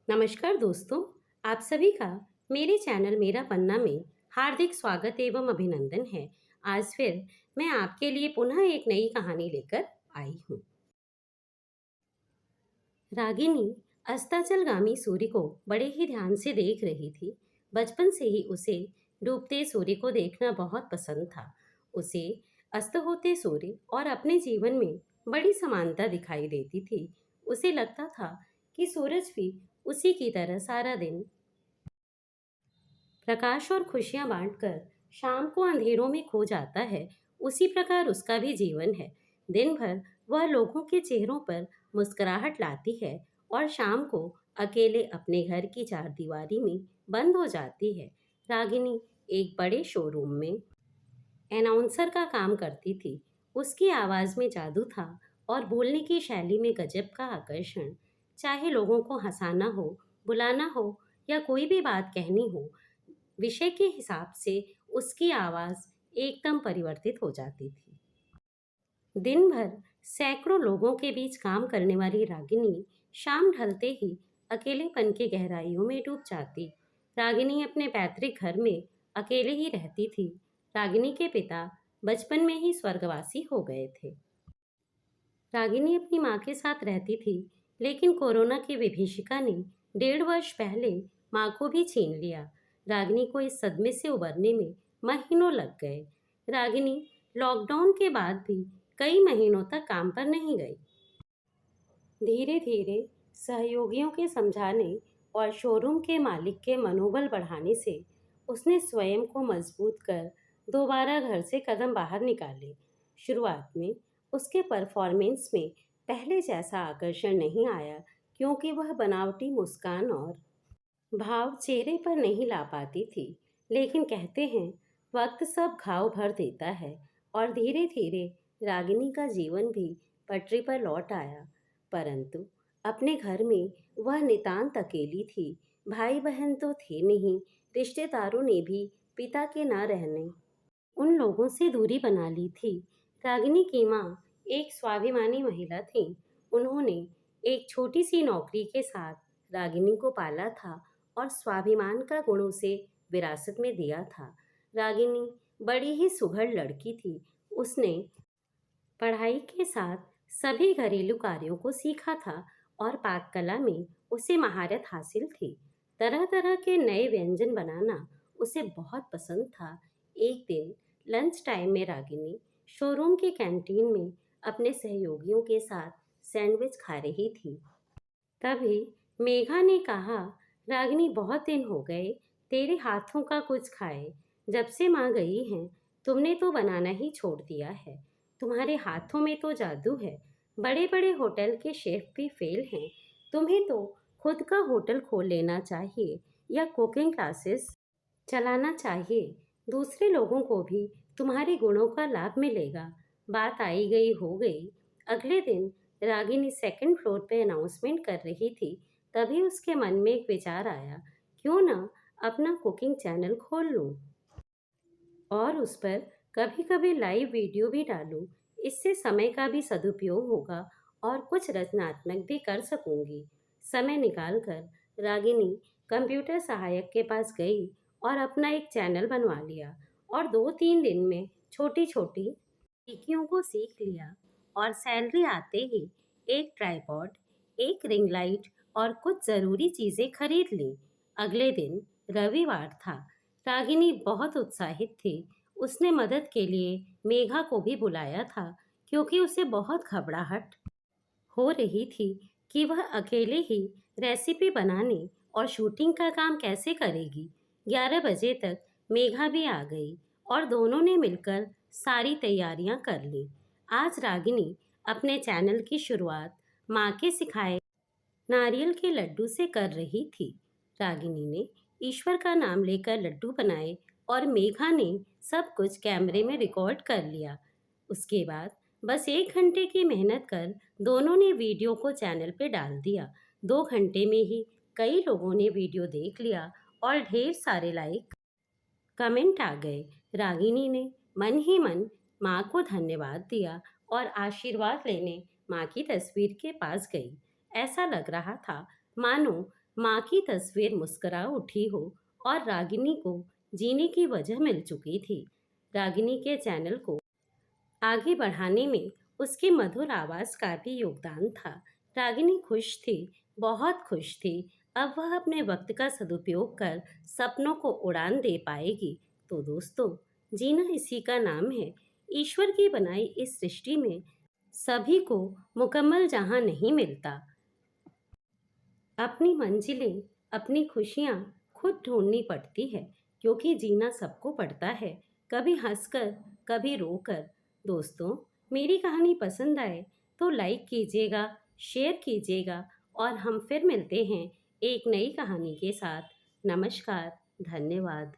नमस्कार दोस्तों, आप सभी का मेरे चैनल मेरा पन्ना में हार्दिक स्वागत एवं अभिनंदन है। आज फिर मैं आपके लिए पुनः एक नई कहानी लेकर आई हूँ। रागिनी अस्ताचलगामी सूर्य को बड़े ही ध्यान से देख रही थी। बचपन से ही उसे डूबते सूर्य को देखना बहुत पसंद था। उसे अस्त होते सूर्य और अपने जीवन में बड़ी समानता दिखाई देती थी। उसे लगता था कि सूरज भी उसी की तरह सारा दिन प्रकाश और खुशियां बांटकर शाम को अंधेरों में खो जाता है। उसी प्रकार उसका भी जीवन है। दिन भर वह लोगों के चेहरों पर मुस्कुराहट लाती है और शाम को अकेले अपने घर की चारदीवारी में बंद हो जाती है। रागिनी एक बड़े शोरूम में अनाउंसर का काम करती थी। उसकी आवाज़ में जादू था और बोलने की शैली में गजब का आकर्षण। चाहे लोगों को हंसाना हो, बुलाना हो या कोई भी बात कहनी हो, विषय के हिसाब से उसकी आवाज़ एकदम परिवर्तित हो जाती थी। दिन भर सैकड़ों लोगों के बीच काम करने वाली रागिनी शाम ढलते ही अकेलेपन की गहराइयों में डूब जाती। रागिनी अपने पैतृक घर में अकेले ही रहती थी। रागिनी के पिता बचपन में ही स्वर्गवासी हो गए थे। रागिनी अपनी माँ के साथ रहती थी, लेकिन कोरोना की विभीषिका ने 1.5 वर्ष पहले माँ को भी छीन लिया। रागिनी को इस सदमे से उबरने में महीनों लग गए। रागिनी लॉकडाउन के बाद भी कई महीनों तक काम पर नहीं गई। धीरे धीरे सहयोगियों के समझाने और शोरूम के मालिक के मनोबल बढ़ाने से उसने स्वयं को मजबूत कर दोबारा घर से कदम बाहर निकाले। शुरुआत में उसके परफॉर्मेंस में पहले जैसा आकर्षण नहीं आया, क्योंकि वह बनावटी मुस्कान और भाव चेहरे पर नहीं ला पाती थी। लेकिन कहते हैं वक्त सब घाव भर देता है, और धीरे धीरे रागिनी का जीवन भी पटरी पर लौट आया। परंतु अपने घर में वह नितांत अकेली थी। भाई बहन तो थे नहीं, रिश्तेदारों ने भी पिता के ना रहने उन लोगों से दूरी बना ली थी। रागिनी की माँ एक स्वाभिमानी महिला थी। उन्होंने एक छोटी सी नौकरी के साथ रागिनी को पाला था और स्वाभिमान का गुण उसे विरासत में दिया था। रागिनी बड़ी ही सुघड़ लड़की थी। उसने पढ़ाई के साथ सभी घरेलू कार्यों को सीखा था और पाककला में उसे महारत हासिल थी। तरह तरह के नए व्यंजन बनाना उसे बहुत पसंद था। एक दिन लंच टाइम में रागिनी शोरूम की कैंटीन में अपने सहयोगियों के साथ सैंडविच खा रही थी। तभी मेघा ने कहा, रागिनी बहुत दिन हो गए तेरे हाथों का कुछ खाए। जब से माँ गई हैं तुमने तो बनाना ही छोड़ दिया है। तुम्हारे हाथों में तो जादू है। बड़े बड़े होटल के शेफ भी फेल हैं। तुम्हें तो खुद का होटल खोल लेना चाहिए या कुकिंग क्लासेस चलाना चाहिए। दूसरे लोगों को भी तुम्हारे गुणों का लाभ मिलेगा। बात आई गई हो गई। अगले दिन रागिनी सेकंड फ्लोर पे अनाउंसमेंट कर रही थी। तभी उसके मन में एक विचार आया, क्यों ना अपना कुकिंग चैनल खोल लूं और उस पर कभी कभी लाइव वीडियो भी डालूं। इससे समय का भी सदुपयोग होगा और कुछ रचनात्मक भी कर सकूंगी। समय निकालकर रागिनी कंप्यूटर सहायक के पास गई और अपना एक चैनल बनवा लिया, और 2-3 दिन में छोटी छोटी बारीकियों को सीख लिया और सैलरी आते ही एक ट्राइपॉड, एक रिंग लाइट और कुछ ज़रूरी चीज़ें खरीद ली। अगले दिन रविवार था। रागिनी बहुत उत्साहित थी। उसने मदद के लिए मेघा को भी बुलाया था, क्योंकि उसे बहुत घबराहट हो रही थी कि वह अकेले ही रेसिपी बनाने और शूटिंग का काम कैसे करेगी। 11 बजे तक मेघा भी आ गई और दोनों ने मिलकर सारी तैयारियां कर ली। आज रागिनी अपने चैनल की शुरुआत माँ के सिखाए नारियल के लड्डू से कर रही थी। रागिनी ने ईश्वर का नाम लेकर लड्डू बनाए और मेघा ने सब कुछ कैमरे में रिकॉर्ड कर लिया। उसके बाद बस 1 घंटे की मेहनत कर दोनों ने वीडियो को चैनल पे डाल दिया। 2 घंटे में ही कई लोगों ने वीडियो देख लिया और ढेर सारे लाइक कमेंट आ गए। रागिनी ने मन ही मन माँ को धन्यवाद दिया और आशीर्वाद लेने माँ की तस्वीर के पास गई। ऐसा लग रहा था मानो माँ की तस्वीर मुस्कुरा उठी हो और रागिनी को जीने की वजह मिल चुकी थी। रागिनी के चैनल को आगे बढ़ाने में उसकी मधुर आवाज़ का भी योगदान था। रागिनी खुश थी, बहुत खुश थी। अब वह अपने वक्त का सदुपयोग कर सपनों को उड़ान दे पाएगी। तो दोस्तों, जीना इसी का नाम है। ईश्वर की बनाई इस सृष्टि में सभी को मुकम्मल जहां नहीं मिलता। अपनी मंजिलें, अपनी खुशियाँ खुद ढूंढनी पड़ती है, क्योंकि जीना सबको पड़ता है, कभी हंसकर, कभी रोकर। दोस्तों, मेरी कहानी पसंद आए तो लाइक कीजिएगा, शेयर कीजिएगा और हम फिर मिलते हैं एक नई कहानी के साथ। नमस्कार, धन्यवाद।